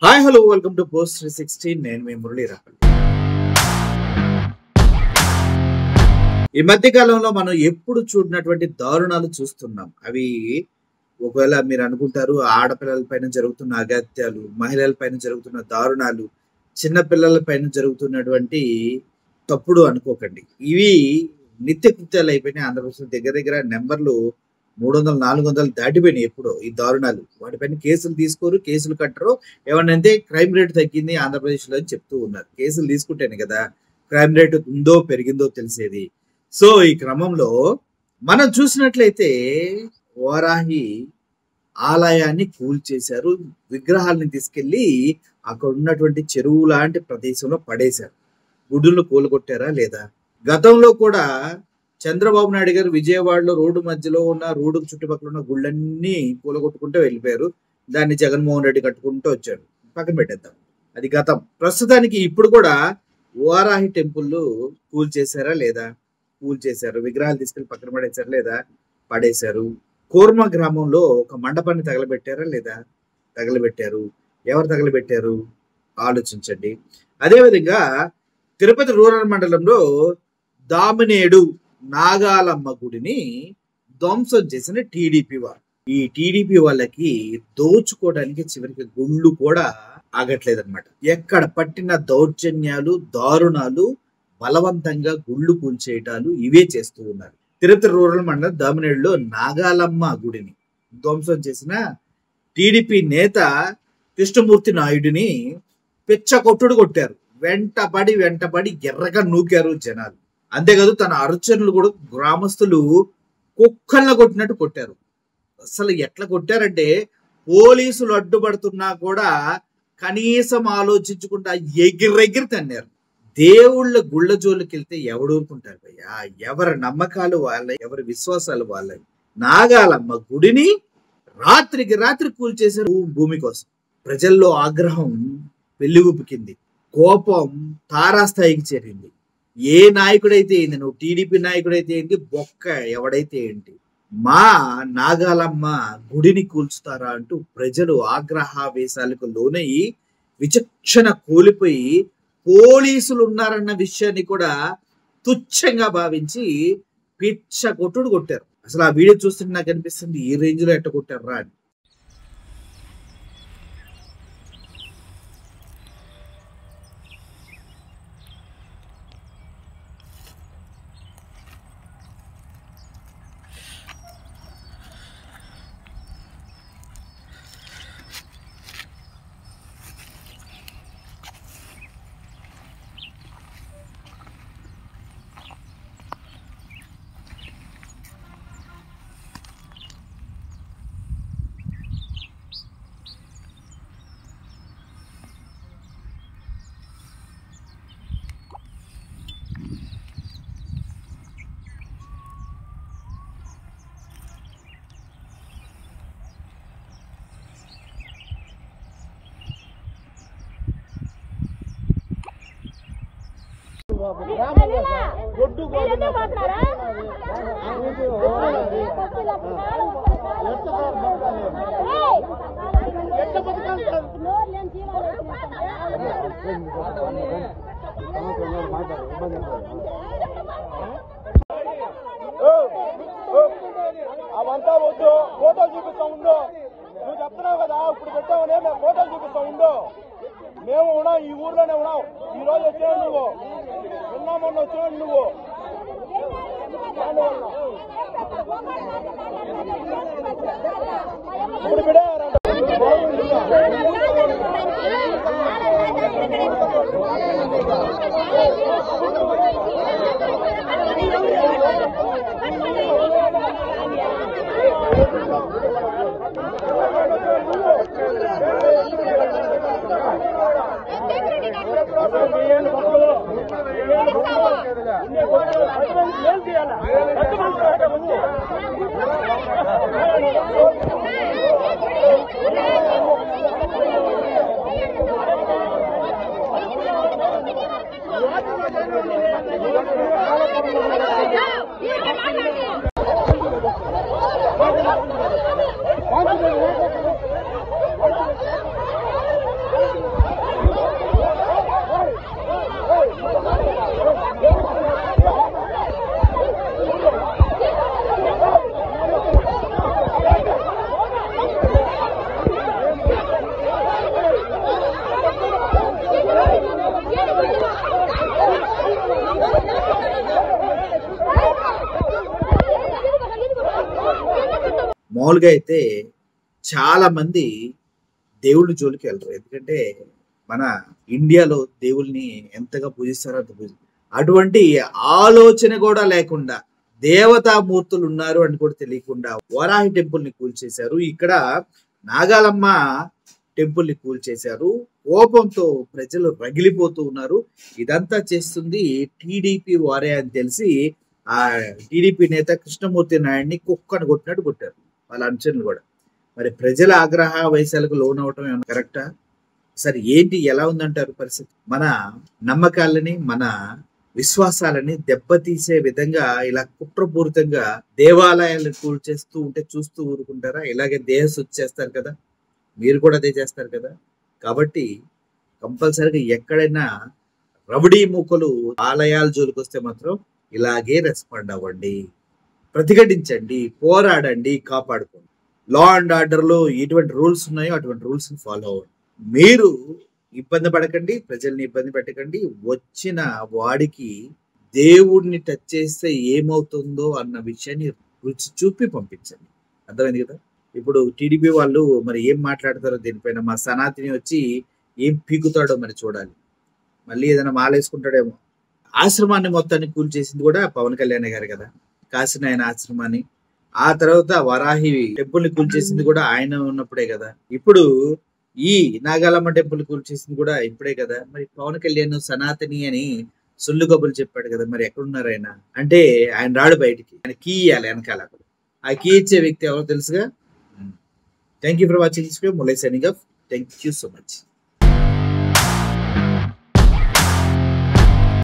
Hi hello welcome to post 360. నేను మీ మురళీ రాహుల్. ఈ మధ్య కాలంలో మనం ఎప్పుడు చూడనటువంటి దారుణాలు చూస్తున్నాం. అవి ఒకవేళ మీరు అనుకుంటారు ఆడపిల్లల పైన జరుగుతున్న అగత్యాలు, మహిళల పైన జరుగుతున్న దారుణాలు, చిన్న పిల్లల పైన జరుగుతున్నటువంటి తప్పుడు అనుకోకండి. ఇవి నిత్య కృత్యాలు అయిపోయినాయి. ఆంధ్రప్రదేశ్ దగ్గర దగ్గర నెంబర్లు 300, 400 దాటిపోయినాయి. ఎప్పుడో ఈ దారుణాలు. వాటిపైన కేసులు తీసుకోరు, కేసులు కట్టరు. ఏమనంటే క్రైమ్ రేట్ తగ్గింది ఆంధ్రప్రదేశ్లో అని చెప్తూ ఉన్నారు. కేసులు తీసుకుంటేనే కదా క్రైమ్ రేట్ ఉందో పెరిగిందో తెలిసేది. సో ఈ క్రమంలో మనం చూసినట్లయితే వారాహి ఆలయాన్ని కూల్చేశారు. విగ్రహాలని తీసుకెళ్లి అక్కడ ఉన్నటువంటి చెరువు లాంటి ప్రదేశంలో పడేశారు. గుడులను కూలగొట్టారా లేదా? గతంలో కూడా చంద్రబాబు నాయుడు గారు విజయవాడలో రోడ్డు మధ్యలో ఉన్న రోడ్డు చుట్టుపక్కల ఉన్న గుళ్ళన్నీ కూలగొట్టుకుంటూ వెళ్ళిపోయారు. దాన్ని జగన్మోహన్ రెడ్డి కట్టుకుంటూ వచ్చాడు. పక్కన పెట్టేద్దాం, అది గతం. ప్రస్తుతానికి ఇప్పుడు కూడా వారాహి టెంపుల్ కూల్చేశారా లేదా? కూల్చేశారు. విగ్రహాలు తీసుకెళ్లి పక్కన పడేశారా లేదా? పడేశారు. కోర్మ గ్రామంలో ఒక మండపాన్ని తగలబెట్టారా లేదా? తగలబెట్టారు. ఎవరు తగలబెట్టారు ఆలోచించండి. అదేవిధంగా తిరుపతి రూరల్ మండలంలో దామినేడు నాగాలమ్మ గుడిని ధ్వంసం చేసిన టీడీపీ వాళ్ళు. ఈ టీడీపీ వాళ్ళకి దోచుకోవడానికి చివరికి గుళ్ళు కూడా ఆగట్లేదన్నమాట. ఎక్కడ పట్టిన దౌర్జన్యాలు, దారుణాలు, బలవంతంగా గుళ్ళు కూల్చేయటాలు ఇవే చేస్తూ ఉన్నారు. తిరుపతి రూరల్ మండలం దామినేడులో నాగాలమ్మ గుడిని ధ్వంసం చేసిన టీడీపీ నేత కృష్ణమూర్తి నాయుడిని పిచ్చకొట్టుడు కొట్టారు. వెంటపడి ఎర్రగా నూకారు జనాలు. అంతేకాదు తన అర్చనలు కూడా గ్రామస్తులు కుక్కల్ని కొట్టినట్టు కొట్టారు. అసలు ఎట్లా కొట్టారంటే పోలీసులు అడ్డుపడుతున్నా కూడా కనీసం ఆలోచించకుండా ఎగిరెగిరి తన్నారు. దేవుళ్ళ గుళ్ళ జోలికి వెళ్తే ఎవడు ఊరుకుంటారు భయ్యా? ఎవరి నమ్మకాలు వాళ్ళ, ఎవరి విశ్వాసాలు వాళ్ళవి. నాగాలమ్మ గుడిని రాత్రికి రాత్రి కూల్చేశారు భూమి కోసం. ప్రజల్లో ఆగ్రహం వెల్లివిప్పింది. కోపం తారాస్థాయికి చేరింది. ఏ నాయకుడైతే ఏంది, నువ్వు టీడీపీ నాయకుడైతే ఏంటి, బొక్క ఎవడైతే ఏంటి, మా నాగాలమ్మ గుడిని కూల్చుతారా అంటూ ప్రజలు ఆగ్రహావేశాలకు లోనయ్యి విచక్షణ కోల్పోయి పోలీసులు ఉన్నారన్న విషయాన్ని కూడా తుచ్చంగా భావించి పిచ్చ కొట్టుడు కొట్టారు. అసలు ఆ వీడియో చూస్తుంటే నాకు అనిపిస్తుంది ఈ రేంజ్ లో ఎట్ట కొట్టారా అని. అవంతా వద్దు, ఫోటోలు చూపిస్తా ఉందో. నువ్వు చెప్తున్నావు కదా ఇప్పుడు పెట్టామనే మేము ఫోటోలు చూపిస్తా ఉందో. మేము ఉన్నాం, ఈ ఊర్లోనే ఉన్నాం. ఈ రోజు వచ్చావు నువ్వు, నిన్న మొన్న వచ్చావు నువ్వు. ఇప్పుడు బిడారంట మామూలుగా అయితే చాలా మంది దేవుళ్ళ జోలికి వెళ్ళరు. ఎందుకంటే మన ఇండియాలో దేవుల్ని ఎంతగా పూజిస్తారో అంత అటువంటి ఆలోచన కూడా లేకుండా దేవతామూర్తులు ఉన్నారు అని కూడా తెలియకుండా వరాహి టెంపుల్ ని కూల్చేశారు. ఇక్కడ నాగాలమ్మ టెంపుల్ ని కూల్చేశారు. కోపంతో ప్రజలు రగిలిపోతూ ఉన్నారు. ఇదంతా చేస్తుంది టీడీపీ వారే అని తెలిసి ఆ టీడీపీ నేత కృష్ణమూర్తి నాయుడిని కుక్కను కొట్టినట్టు కొట్టారు వాళ్ళ అనుచరులు కూడా. మరి ప్రజల ఆగ్రహ వైశాలకు లోనవటం ఏమైనా కరెక్టా? సరే ఏంటి, ఎలా ఉందంటారు పరిస్థితి? మన నమ్మకాలని, మన విశ్వాసాలని దెబ్బతీసే విధంగా ఇలా కుట్రపూరితంగా దేవాలయాలను కూల్చేస్తూ ఉంటే చూస్తూ ఊరుకుంటారా? ఇలాగే దేహశుద్ధి చేస్తారు కదా, మీరు కూడా అదే చేస్తారు కదా. కాబట్టి కంపల్సరీగా ఎక్కడైనా రౌడీ మూకలు ఆలయాల జోలికి వస్తే మాత్రం ఇలాగే రెస్పాండ్ అవ్వండి, ప్రతిఘటించండి, పోరాడండి, కాపాడుకోండి. లా అండ్ ఆర్డర్ లో ఎటువంటి రూల్స్ ఉన్నాయో అటువంటి రూల్స్ ని ఫాలో అవ్వండి. మీరు ఇబ్బంది పడకండి, ప్రజల్ని ఇబ్బంది పెట్టకండి. వచ్చిన వాడికి దేవుడిని టచ్ చేస్తే ఏమవుతుందో అన్న విషయాన్ని రుచి చూపి పంపించండి. అర్థమైంది కదా. ఇప్పుడు టీడీపీ వాళ్ళు మరి ఏం మాట్లాడతారో దీనిపైన. మా సనాతిని వచ్చి ఏం పీకుతాడో మరి చూడాలి. మళ్ళీ ఏదైనా మాలేసుకుంటాడేమో. ఆశ్రమాన్ని మొత్తాన్ని కూల్చేసింది కూడా పవన్ కళ్యాణ్ గారు కదా, కాశీనాయన ఆశ్రమాన్ని. ఆ తర్వాత వరాహి టెంపుల్ ని కూల్చేసింది కూడా ఆయన ఉన్నప్పుడే కదా. ఇప్పుడు ఈ నాగాలమ్మ టెంపుల్ కూల్చేసింది కూడా ఇప్పుడే కదా. మరి పవన్ కళ్యాణ్ సనాతని అని సొల్లు కబుర్లు చెప్పాడు కదా, మరి ఎక్కడున్నారు ఆయన? అంటే ఆయన రాడు బయటికి, ఆయన కీ ఇవ్వాలి వెనకాల. ఆ కీ ఇచ్చే వ్యక్తి ఎవరో తెలుసుగా. Thank you for watching this video. Murali signing off. Thank you so much.